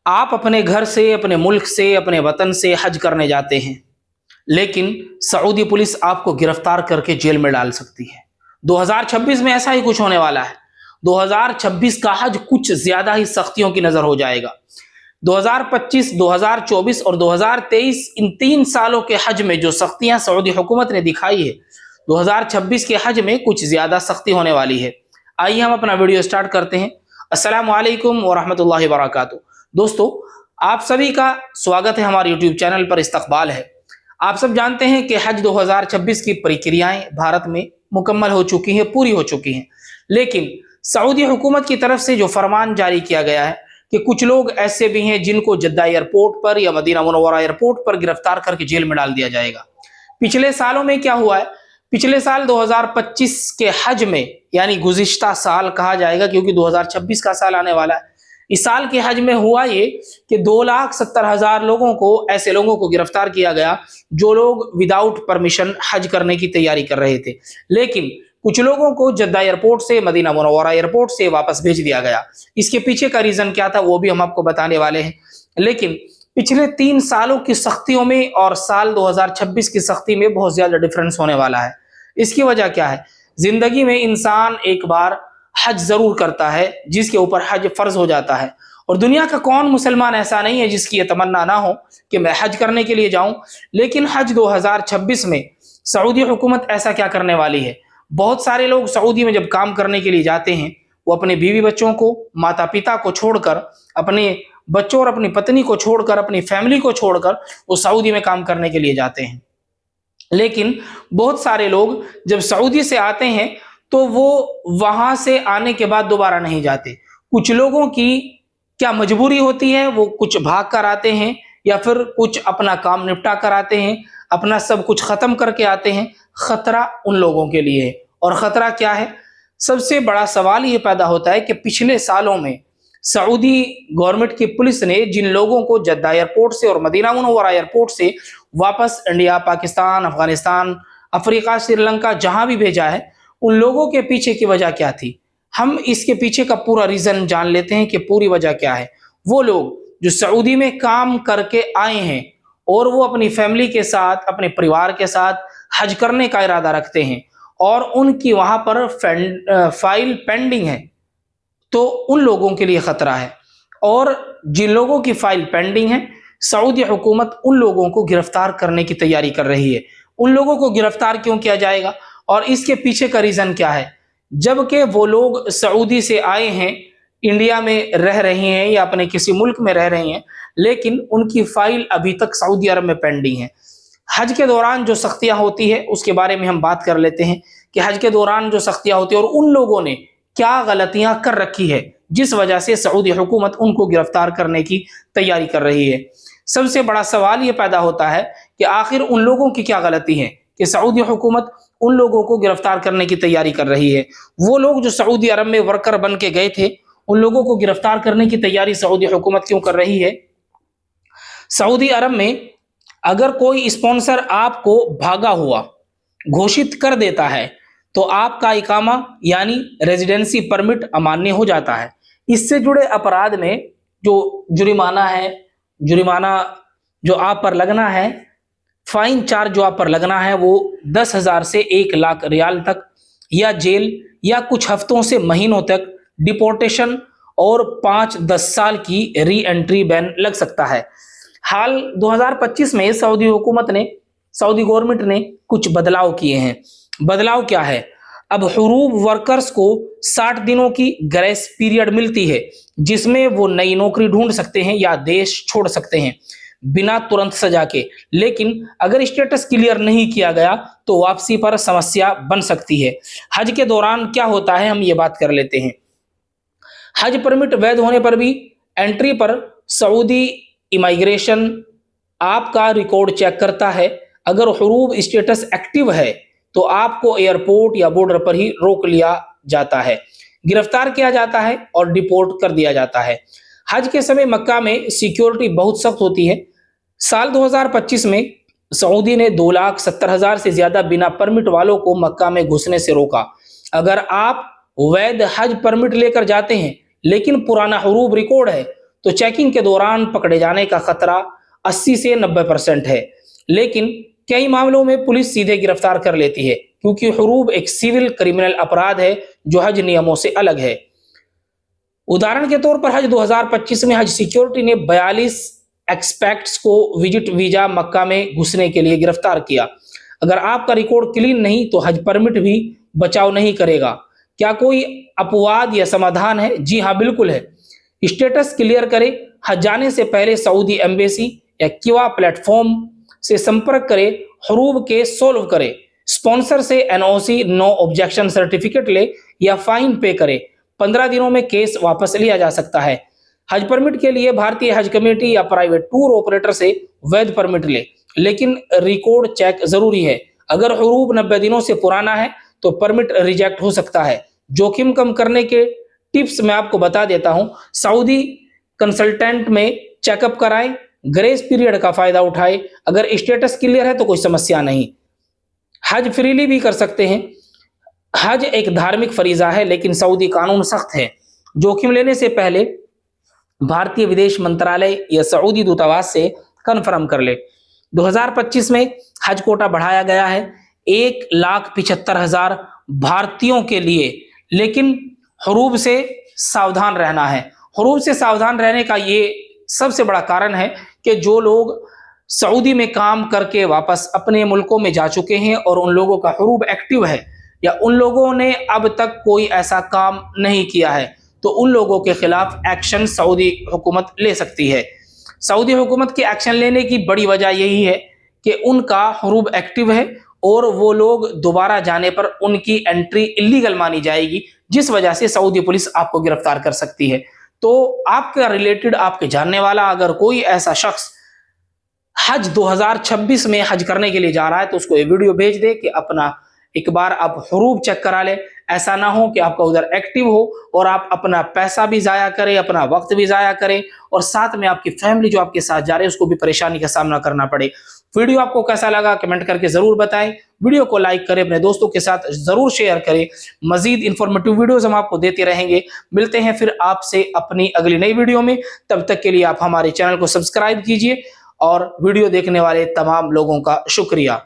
आप अपने घर से, अपने मुल्क से, अपने वतन से हज करने जाते हैं, लेकिन सऊदी पुलिस आपको गिरफ्तार करके जेल में डाल सकती है। 2026 में ऐसा ही कुछ होने वाला है। 2026 का हज कुछ ज्यादा ही सख्तियों की नजर हो जाएगा। 2025, 2024 और 2023 इन 3 सालों के हज में जो सख्तियां सऊदी हुकूमत ने दिखाई है, 2026 के हज में कुछ ज्यादा सख्ती होने वाली है। आइए हम अपना वीडियो स्टार्ट करते हैं। अस्सलामु अलैकुम व रहमतुल्लाहि व बरकातुहू। दोस्तों, आप सभी का स्वागत है हमारे यूट्यूब चैनल पर। इस्तकबाल है। आप सब जानते हैं कि हज 2026 की प्रक्रियाएं भारत में मुकम्मल हो चुकी हैं, पूरी हो चुकी हैं, लेकिन सऊदी हुकूमत की तरफ से जो फरमान जारी किया गया है कि कुछ लोग ऐसे भी हैं जिनको जद्दा एयरपोर्ट पर या मदीना मुनव्वरा एयरपोर्ट पर गिरफ्तार करके जेल में डाल दिया जाएगा। पिछले सालों में क्या हुआ है? पिछले साल 2025 के हज में, यानी गुज़िश्ता साल कहा जाएगा क्योंकि 2026 का साल आने वाला है, इस साल के हज में हुआ ये कि 2,70,000 लोगों को, ऐसे लोगों को गिरफ्तार किया गया जो लोग विदाउट परमिशन हज करने की तैयारी कर रहे थे, लेकिन कुछ लोगों को जद्दा एयरपोर्ट से, मदीना मुनव्वरा एयरपोर्ट से वापस भेज दिया गया। इसके पीछे का रीजन क्या था वो भी हम आपको बताने वाले हैं। लेकिन पिछले 3 सालों की सख्तियों में और साल 2026 की सख्ती में बहुत ज्यादा डिफरेंस होने वाला है। इसकी वजह क्या है? जिंदगी में इंसान एक बार हज जरूर करता है, जिसके ऊपर हज फर्ज हो जाता है, और दुनिया का कौन मुसलमान ऐसा नहीं है जिसकी यह तमन्ना ना हो कि मैं हज करने के लिए जाऊं। लेकिन हज 2026 में सऊदी हुकूमत ऐसा क्या करने वाली है? बहुत सारे लोग सऊदी में जब काम करने के लिए जाते हैं, वो अपने बीवी बच्चों को, माता पिता को छोड़कर, अपने बच्चों और अपनी पत्नी को छोड़कर, अपनी फैमिली को छोड़कर वो सऊदी में काम करने के लिए जाते हैं। लेकिन बहुत सारे लोग जब सऊदी से आते हैं तो वो वहां से आने के बाद दोबारा नहीं जाते। कुछ लोगों की क्या मजबूरी होती है, वो कुछ भाग कर आते हैं या फिर कुछ अपना काम निपटा कर आते हैं, अपना सब कुछ खत्म करके आते हैं। खतरा उन लोगों के लिए है। और खतरा क्या है? सबसे बड़ा सवाल ये पैदा होता है कि पिछले सालों में सऊदी गवर्नमेंट की पुलिस ने जिन लोगों को जद्दा एयरपोर्ट से और मदीना मुनव्वरा एयरपोर्ट से वापस इंडिया, पाकिस्तान, अफगानिस्तान, अफ्रीका, श्रीलंका जहां भी भेजा है, उन लोगों के पीछे की वजह क्या थी? हम इसके पीछे का पूरा रीजन जान लेते हैं कि पूरी वजह क्या है। वो लोग जो सऊदी में काम करके आए हैं और वो अपनी फैमिली के साथ, अपने परिवार के साथ हज करने का इरादा रखते हैं और उनकी वहां पर फाइल पेंडिंग है, तो उन लोगों के लिए खतरा है। और जिन लोगों की फाइल पेंडिंग है, सऊदी हुकूमत उन लोगों को गिरफ्तार करने की तैयारी कर रही है। उन लोगों को गिरफ्तार क्यों किया जाएगा और इसके पीछे का रीजन क्या है? जबकि वो लोग सऊदी से आए हैं, इंडिया में रह रहे हैं या अपने किसी मुल्क में रह रहे हैं, लेकिन उनकी फाइल अभी तक सऊदी अरब में पेंडिंग है। हज के दौरान जो सख्तियां होती है उसके बारे में हम बात कर लेते हैं कि हज के दौरान जो सख्तियां होती है और उन लोगों ने क्या गलतियां कर रखी है जिस वजह से सऊदी हुकूमत उनको गिरफ्तार करने की तैयारी कर रही है। सबसे बड़ा सवाल ये पैदा होता है कि आखिर उन लोगों की क्या गलती है कि सऊदी हुकूमत उन लोगों को गिरफ्तार करने की तैयारी कर रही है। वो लोग जो सऊदी अरब में वर्कर बन के गए थे, उन लोगों को गिरफ्तार करने की तैयारी सऊदी हुकूमत क्यों कर रही है? सऊदी अरब में अगर कोई स्पॉन्सर आपको भागा हुआ घोषित कर देता है तो आपका इकामा यानी रेजिडेंसी परमिट अमान्य हो जाता है। इससे जुड़े अपराध में जो जुर्माना है, जुर्माना जो आप पर लगना है, फाइन चार्ज जो आप पर लगना है, वो 10,000 से 1 लाख रियाल तक, या जेल, या कुछ हफ्तों से महीनों तक डिपोर्टेशन और 5-10 साल की री एंट्री बैन लग सकता है। हाल 2025 में सऊदी हुकूमत ने, सऊदी गवर्नमेंट ने कुछ बदलाव किए हैं। बदलाव क्या है? अब हुरूब वर्कर्स को 60 दिनों की ग्रेस पीरियड मिलती है जिसमें वो नई नौकरी ढूंढ सकते हैं या देश छोड़ सकते हैं बिना तुरंत सजा के। लेकिन अगर स्टेटस क्लियर नहीं किया गया तो वापसी पर समस्या बन सकती है। हज के दौरान क्या होता है, हम ये बात कर लेते हैं। हज परमिट वैध होने पर भी एंट्री पर सऊदी इमिग्रेशन आपका रिकॉर्ड चेक करता है। अगर हुरूब स्टेटस एक्टिव है तो आपको एयरपोर्ट या बॉर्डर पर ही रोक लिया जाता है, गिरफ्तार किया जाता है और डिपोर्ट कर दिया जाता है। हज के समय मक्का में सिक्योरिटी बहुत सख्त होती है। साल 2025 में सऊदी ने 2,70,000 से ज्यादा बिना परमिट वालों को मक्का में घुसने से रोका। अगर आप वैध हज परमिट लेकर जाते हैं लेकिन पुराना हुरूब रिकॉर्ड है तो चेकिंग के दौरान पकड़े जाने का खतरा 80 से 90% है। लेकिन कई मामलों में पुलिस सीधे गिरफ्तार कर लेती है, क्योंकि हुरूब एक सिविल क्रिमिनल अपराध है जो हज नियमों से अलग है। उदाहरण के तौर पर हज 2025 में हज सिक्योरिटी ने 42 एक्सपेक्ट्स को विजिट वीजा मक्का में घुसने के लिए गिरफ्तार किया। अगर आपका रिकॉर्ड क्लीन नहीं तो हज परमिट भी बचाव नहीं करेगा। क्या कोई अपवाद या समाधान है? जी हाँ, बिल्कुल है। स्टेटस क्लियर करें। हज जाने से पहले सऊदी एम्बेसी या किवा प्लेटफॉर्म से संपर्क करें, हुरूब केस सॉल्व करें, स्पॉन्सर से एनओसी नो ऑब्जेक्शन सर्टिफिकेट ले या फाइन पे करें। 15 दिनों में केस वापस लिया जा सकता है। हज परमिट के लिए भारतीय हज कमेटी या प्राइवेट टूर ऑपरेटर से वैध परमिट ले, लेकिन रिकॉर्ड चेक जरूरी है। अगर हुरूब 90 दिनों से पुराना है तो परमिट रिजेक्ट हो सकता है। जोखिम कम करने के टिप्स मैं आपको बता देता हूं। सऊदी कंसल्टेंट में चेकअप कराएं, ग्रेस पीरियड का फायदा उठाएं। अगर स्टेटस क्लियर है तो कोई समस्या नहीं। हज फ्रीली भी कर सकते हैं। हज एक धार्मिक फरीजा है, लेकिन सऊदी कानून सख्त है। जोखिम लेने से पहले भारतीय विदेश मंत्रालय या सऊदी दूतावास से कन्फर्म कर ले। 2025 में हज कोटा बढ़ाया गया है 1,75,000 भारतीयों के लिए, लेकिन हुरूब से सावधान रहना है। हुरूब से सावधान रहने का ये सबसे बड़ा कारण है कि जो लोग सऊदी में काम करके वापस अपने मुल्कों में जा चुके हैं और उन लोगों का हुरूब एक्टिव है, या उन लोगों ने अब तक कोई ऐसा काम नहीं किया है, तो उन लोगों के खिलाफ एक्शन सऊदी हुकूमत ले सकती है। सऊदी हुकूमत के एक्शन लेने की बड़ी वजह यही है कि उनका हुरूब एक्टिव है और वो लोग दोबारा जाने पर उनकी एंट्री इलीगल मानी जाएगी, जिस वजह से सऊदी पुलिस आपको गिरफ्तार कर सकती है। तो आपका रिलेटेड, आपके जानने वाला अगर कोई ऐसा शख्स हज 2026 में हज करने के लिए जा रहा है तो उसको ये वीडियो भेज दे कि अपना एक बार आप हुरूब चेक करा ले। ऐसा ना हो कि आपका उधर एक्टिव हो और आप अपना पैसा भी जाया करें, अपना वक्त भी जाया करें, और साथ में आपकी फैमिली जो आपके साथ जा रहे हैं उसको भी परेशानी का सामना करना पड़े। वीडियो आपको कैसा लगा कमेंट करके जरूर बताएं। वीडियो को लाइक करें, अपने दोस्तों के साथ जरूर शेयर करें। मजीद इंफॉर्मेटिव वीडियोस हम आपको देते रहेंगे। मिलते हैं फिर आपसे अपनी अगली नई वीडियो में। तब तक के लिए आप हमारे चैनल को सब्सक्राइब कीजिए और वीडियो देखने वाले तमाम लोगों का शुक्रिया।